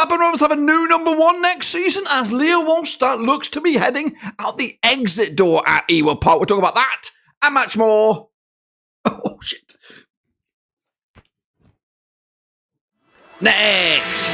Blackburn Rovers have a new number one next season as Leopold Wahlstedt looks to be heading out the exit door at Ewood Park. We'll talk about that and much more. Oh, shit. Next.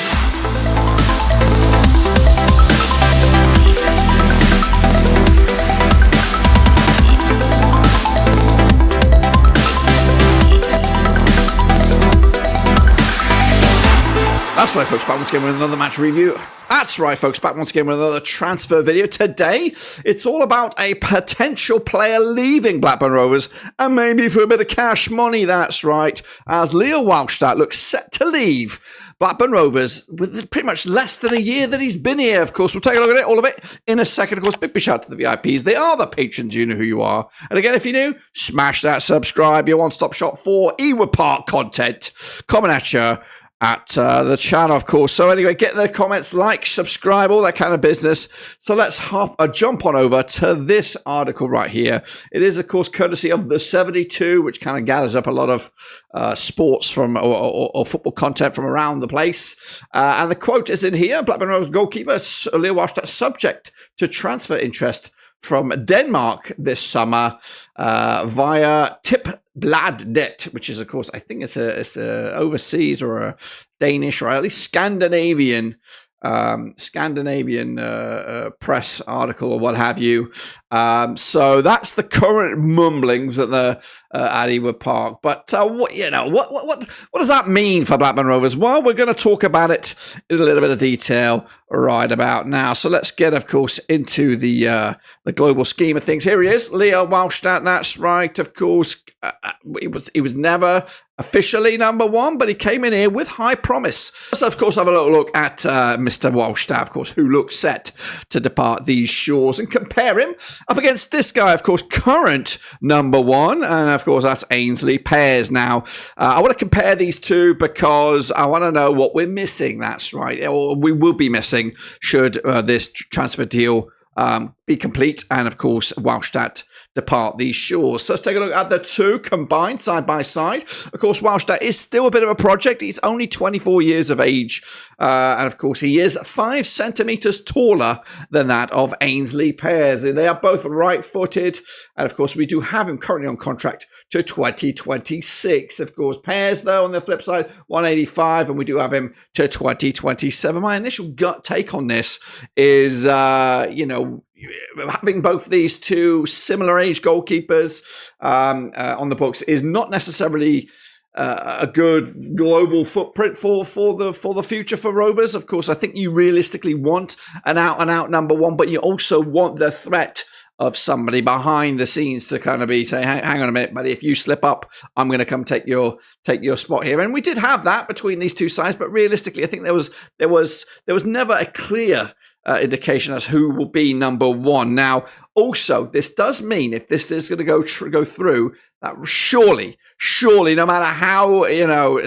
That's right, folks, back once again with another match review. That's right, folks, back once again with another transfer video. Today, it's all about a potential player leaving Blackburn Rovers, and maybe for a bit of cash money, that's right, as Leopold Wahlstedt looks set to leave Blackburn Rovers with pretty much less than a year that he's been here. Of course, we'll take a look at it, all of it, in a second. Of course, big shout out to the VIPs. They are the patrons, you know who you are. And again, if you're new, smash that subscribe, your one-stop shop for Ewood Park content coming at you at the channel, of course. So anyway, get the comments, like, subscribe, all that kind of business. So let's jump on over to this article right here. It is, of course, courtesy of the 72, which kind of gathers up a lot of sports from or football content from around the place. And the quote is in here: Blackburn Rovers goalkeeper Leopold Wahlstedt subject to transfer interest from Denmark this summer via Bladet, which is, of course, I think it's a overseas or a Danish or at least Scandinavian press article or what have you. So that's the current mumblings at the at Ewood Park. But what does that mean for Blackburn Rovers? Well, we're going to talk about it in a little bit of detail right about now. So let's get, of course, into the global scheme of things. Here he is, Leopold Wahlstedt. That's right, of course. He was never officially number one, but he came in here with high promise. So, of course, have a little look at Mr. Wahlstedt, of course, who looks set to depart these shores, and compare him up against this guy, of course, current number one, and of course, that's Ainsley Pears. Now, I want to compare these two because I want to know what we're missing. That's right, or we will be missing should this transfer deal be complete, and of course, Wahlstedt depart these shores. So let's take a look at the two combined side by side. Of course, Wahlstedt is still a bit of a project. He's only 24 years of age. And of course, he is 5 centimeters taller than that of Ainsley Pears. They are both right-footed. And of course, we do have him currently on contract to 2026. Of course, Pears, though, on the flip side, 185, and we do have him to 2027. My initial gut take on this is, having both these two similar age goalkeepers on the books is not necessarily a good global footprint for the future for Rovers. Of course, I think you realistically want an out number one, but you also want the threat of somebody behind the scenes to kind of be saying, hang on a minute, buddy, if you slip up, I'm going to come take your spot here. And we did have that between these two sides, but realistically, I think there was never a clear indication as who will be number one. Now, also, this does mean if this is going to go through, that surely, no matter how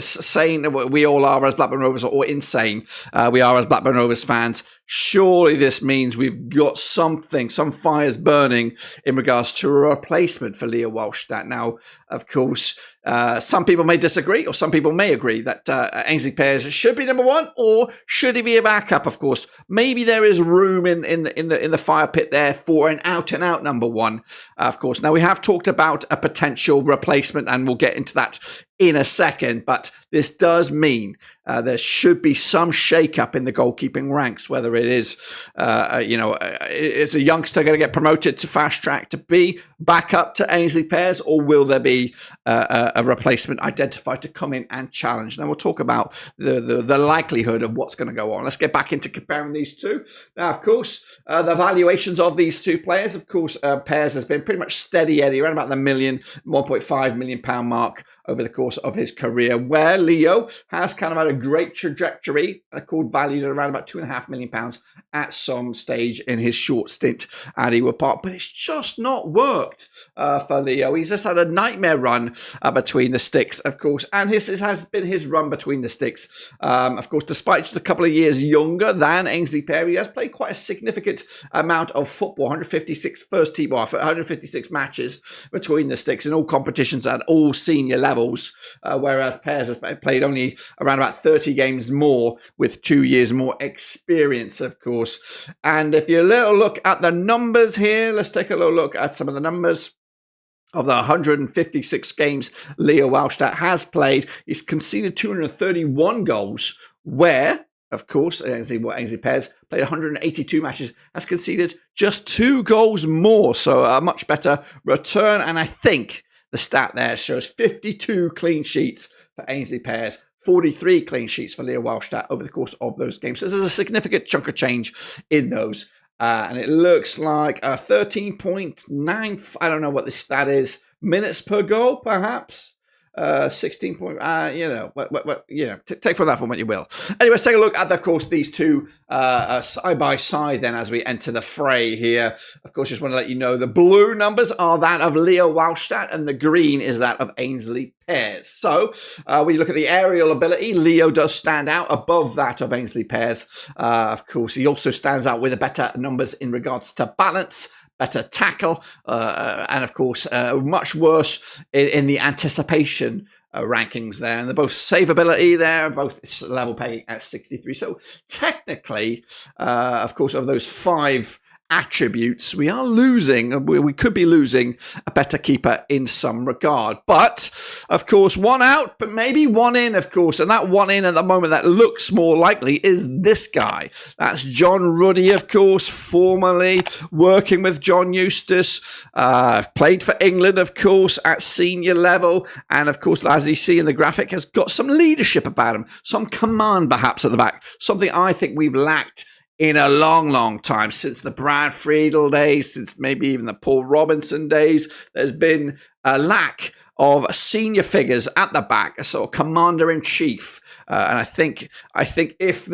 sane we all are as Blackburn Rovers, or insane we are as Blackburn Rovers fans, surely this means we've got some fires burning in regards to a replacement for Leopold Wahlstedt. Now, of course, some people may disagree, or some people may agree that Ainsley Pears should be number one, or should he be a backup? Of course, maybe there is room in the fire pit there for an out and out number one. Of course, now we have talked about a potential replacement, and we'll get into that in a second, but this does mean there should be some shake-up in the goalkeeping ranks, whether it is, is a youngster going to get promoted to fast track to be back up to Ainsley Pears, or will there be a replacement identified to come in and challenge? Now, we'll talk about the likelihood of what's going to go on. Let's get back into comparing these two. Now, of course, the valuations of these two players, of course, Pears has been pretty much steady Eddie, around about the 1.5 million pound mark over the course of his career, where Leo has kind of had a great trajectory, valued at around about £2.5 million at some stage in his short stint at Ewood Park. But it's just not worked for Leo. He's just had a nightmare run between the sticks, of course, and this has been his run between the sticks. Of course, despite just a couple of years younger than Ainsley Pears, he has played quite a significant amount of football, 156 matches between the sticks in all competitions at all senior levels. whereas Pears has played only around about 30 games more with 2 years more experience, of course. And if you look at the numbers here, let's take a little look at some of the numbers. Of the 156 games Leo Wahlstedt has played, he's conceded 231 goals, where, of course, Ainsley Pears played 182 matches, has conceded just 2 goals more, so a much better return. And I think the stat there shows 52 clean sheets for Ainsley Pears, 43 clean sheets for Leo Wahlstedt over the course of those games. So there's a significant chunk of change in those. And it looks like 13.9, I don't know what this stat is, minutes per goal, perhaps. 16 point, take from that for what you will. Anyway, let's take a look at, of course, these two side by side then as we enter the fray here. Of course, just want to let you know the blue numbers are that of Leo Wahlstedt and the green is that of Ainsley Pears. So when you look at the aerial ability, Leo does stand out above that of Ainsley Pears. Of course, he also stands out with better numbers in regards to balance, better tackle, and of course, much worse in the anticipation rankings there. And they're both savability there, both level pay at 63. So technically, of course, of those 5 attributes, we could be losing a better keeper in some regard. But, of course, 1 out, but maybe 1 in, of course. And that 1 in at the moment that looks more likely is this guy. That's John Ruddy, of course, formerly working with John Eustace. Played for England, of course, at senior level. And, of course, as you see in the graphic, has got some leadership about him. Some command, perhaps, at the back. Something I think we've lacked in a long, long time, since the Brad Friedel days, since maybe even the Paul Robinson days. There's been a lack of senior figures at the back, a sort of commander-in-chief. And I think if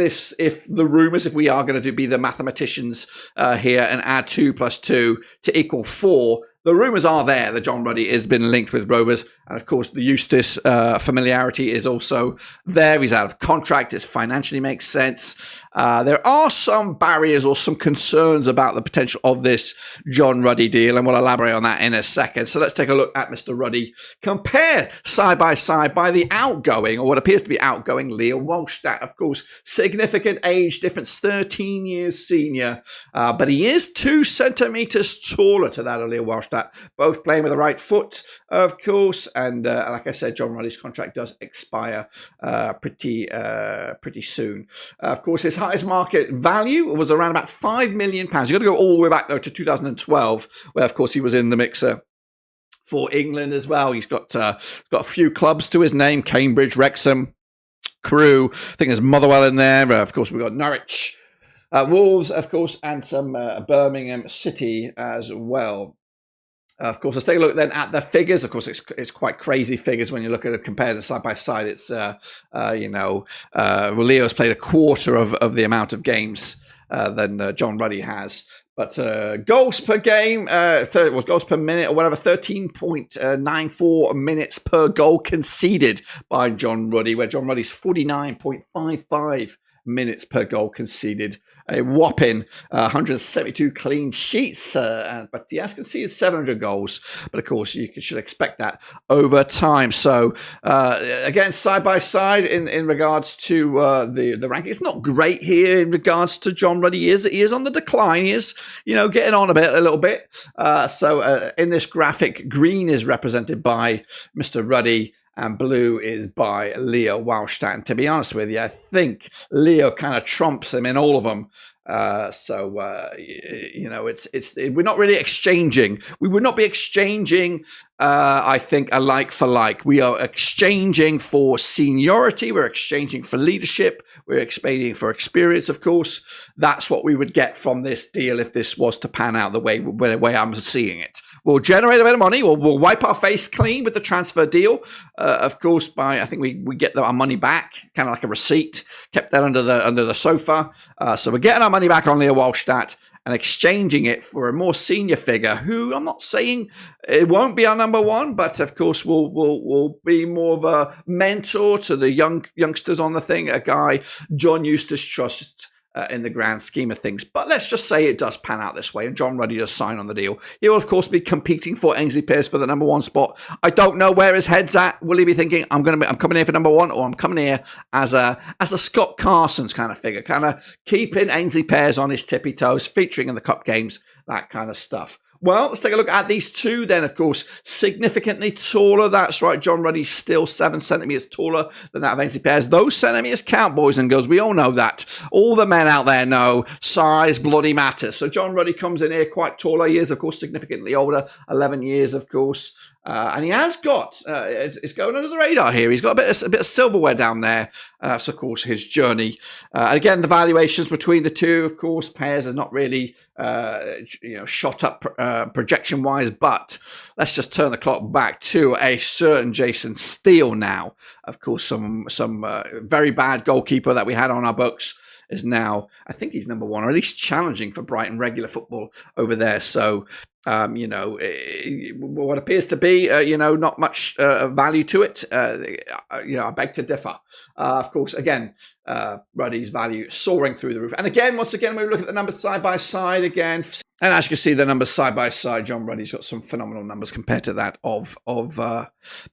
we are going to be the mathematicians here and add 2 + 2 to equal 4, the rumours are there that John Ruddy has been linked with Rovers. And of course, the Eustace familiarity is also there. He's out of contract. It financially makes sense. There are some barriers or some concerns about the potential of this John Ruddy deal, and we'll elaborate on that in a second. So let's take a look at Mr. Ruddy. Compare side by side by the outgoing, or what appears to be outgoing, Leo Wahlstedt. Of course, significant age difference, 13 years senior. But he is 2 centimetres taller to that of Leo Wahlstedt. Both playing with the right foot, of course, and like I said, John Ruddy's contract does expire pretty soon. Of course, his highest market value was around about £5 million. You've got to go all the way back though to 2012, where of course he was in the mixer for England as well. He's got a few clubs to his name: Cambridge, Wrexham, Crewe. I think there's Motherwell in there. Of course, we've got Norwich, Wolves, of course, and some Birmingham City as well. Of course, let's take a look then at the figures. Of course, it's quite crazy figures when you look at it compared side by side. It's Leo's played a quarter of the amount of games than John Ruddy has. But goals per game, goals per minute or whatever, 13.94 minutes per goal conceded by John Ruddy, where John Ruddy's 49.55 minutes per goal conceded. A whopping 172 clean sheets, but he has conceded 700 goals. But of course, you should expect that over time. So again, side by side in regards to the ranking, it's not great here in regards to John Ruddy. He is on the decline. He is getting on a little bit. So in this graphic, green is represented by Mr. Ruddy, and blue is by Leo Wahlstedt. And to be honest with you, I think Leo kind of trumps him in all of them. We're not really exchanging. We would not be exchanging, I think, a like for like. We are exchanging for seniority. We're exchanging for leadership. We're exchanging for experience, of course. That's what we would get from this deal if this was to pan out the way I'm seeing it. We'll generate a bit of money. We'll wipe our face clean with the transfer deal. Of course, I think we get our money back, kind of like a receipt. Kept that under the sofa. So we're getting our money back on Leo Wahlstedt and exchanging it for a more senior figure who, I'm not saying it won't be our number one, but of course will be more of a mentor to the youngsters on the thing. A guy John Eustace trusts in the grand scheme of things. But let's just say it does pan out this way and John Ruddy does sign on the deal. He will, of course, be competing for Ainsley Pears for the number 1 spot. I don't know where his head's at. Will he be thinking, I'm coming here for number 1, or I'm coming here as a Scott Carson's kind of figure, kind of keeping Ainsley Pears on his tippy toes, featuring in the cup games, that kind of stuff. Well, let's take a look at these two then, of course. Significantly taller. That's right. John Ruddy's still 7 centimetres taller than that of Ainsley Pears. Those centimetres count, boys and girls. We all know that. All the men out there know size bloody matters. So John Ruddy comes in here quite taller. He is, of course, significantly older. 11 years, of course. And he has got, it's going under the radar here. He's got a bit of silverware down there. That's, of course, his journey. Again, the valuations between the two, of course, Pears is not really, shot up projection-wise. But let's just turn the clock back to a certain Jason Steele now. Of course, some very bad goalkeeper that we had on our books is now, I think he's number 1, or at least challenging for Brighton regular football over there. So, what appears to be, not much value to it. I beg to differ. Of course, again, Ruddy's value soaring through the roof. And again, once again, we look at the numbers side by side again. And as you can see, the numbers side by side, John Ruddy's got some phenomenal numbers compared to that of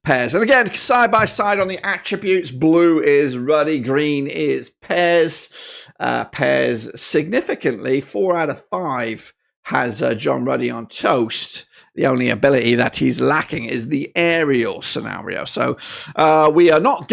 Pears. And again, side by side on the attributes, blue is Ruddy, green is Pears. Pears significantly, 4 out of 5 has John Ruddy on toast. The only ability that he's lacking is the aerial scenario. So we will not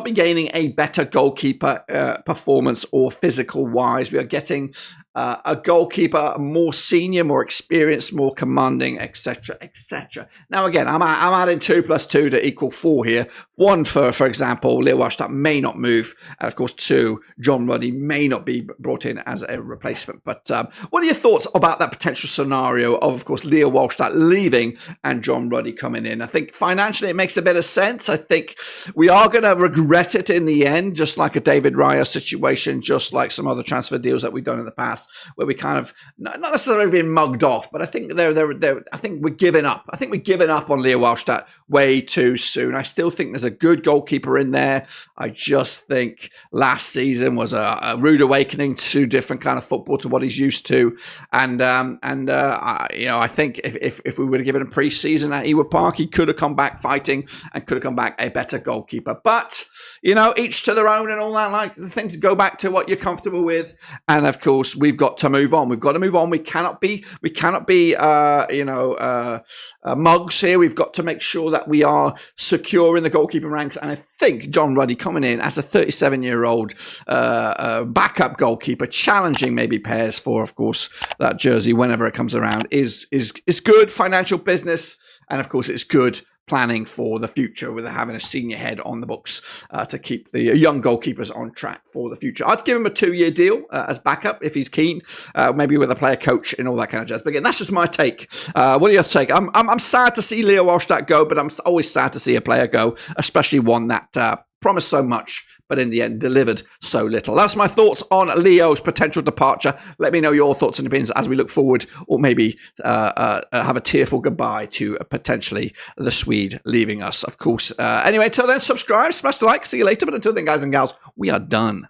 be gaining a better goalkeeper performance or physical wise. We are getting a goalkeeper more senior, more experienced, more commanding, etc., etc. Now, again, I'm adding 2 plus 2 to equal 4 here. 1, for example, Leopold Wahlstedt may not move. And, of course, 2, John Ruddy may not be brought in as a replacement. But what are your thoughts about that potential scenario of course, Leopold Wahlstedt leaving and John Ruddy coming in? I think financially it makes a bit of sense. I think we are going to regret it in the end, just like a David Raya situation, just like some other transfer deals that we've done in the past, where we kind of not necessarily been mugged off, but I think I think we're giving up. I think we're giving up on Leo Wahlstedt way too soon. I still think there's a good goalkeeper in there. I just think last season was a rude awakening to different kind of football to what he's used to, and I think if we would have given him pre-season at Ewood Park, he could have come back fighting and could have come back a better goalkeeper. But each to their own and all that. Like the things, go back to what you're comfortable with, and of course we've got to move on. We've got to move on. We cannot be mugs here. We've got to make sure that we are secure in the goalkeeping ranks. And I think John Ruddy coming in as a 37-year-old backup goalkeeper, challenging maybe Pears for, of course, that jersey whenever it comes around, is good financial business, and of course it's good planning for the future with having a senior head on the books to keep the young goalkeepers on track for the future. I'd give him a 2-year deal as backup if he's keen, maybe with a player coach and all that kind of jazz. But again, that's just my take. What are your take? I'm sad to see Leo Wahlstedt go, but I'm always sad to see a player go, especially one that promised so much, but in the end delivered so little. That's my thoughts on Leo's potential departure. Let me know your thoughts and opinions as we look forward, or maybe have a tearful goodbye to potentially the Swede leaving us, of course. Anyway, until then, subscribe, smash the like, see you later. But until then, guys and gals, we are done.